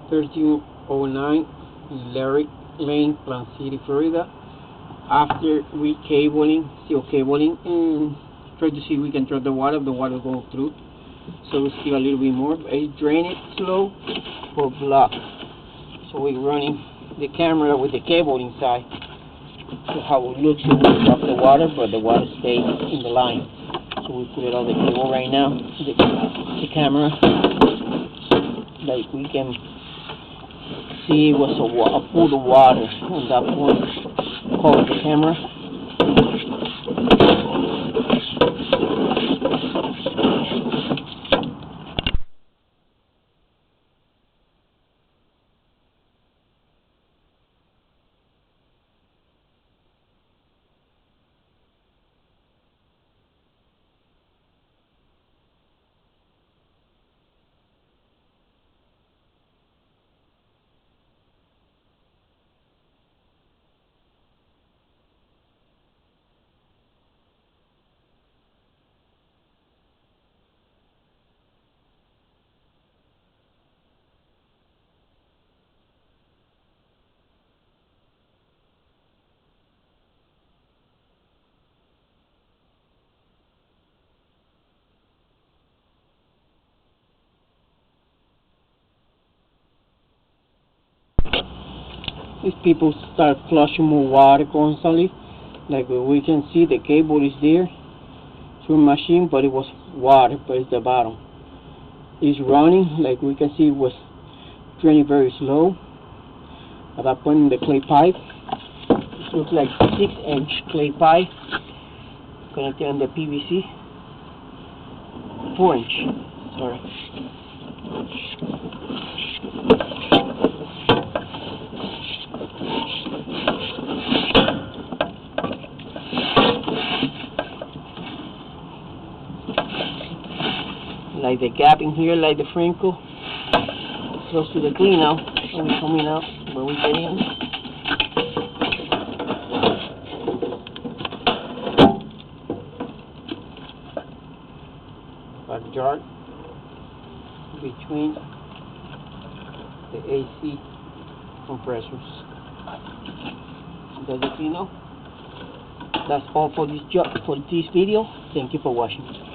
1309 Larrick Lane, Plant City, Florida. After we still cabling, and try to see if we can drain the water going through. So we still a little bit more, but it's draining slow or block. So we're running the camera with the cable inside. So how it looks when we drop the water, but the water stays in the line. So we put it on the cable right now, the camera, like we can see what's a pool of water on that point. Cover the camera. These people start flushing more water constantly. Like we can see the cable is there through a machine, but it was water, but it's the bottom. It's running, like we can see it was draining very slow. At that point in the clay pipe, it looks like 6-inch clay pipe connected on the PVC. 4-inch, sorry. Like the gap in here, like the Franco, close to the clean out. So we're coming out when we get in. A jar between the AC compressors. That's the clean out. That's all for this video. Thank you for watching.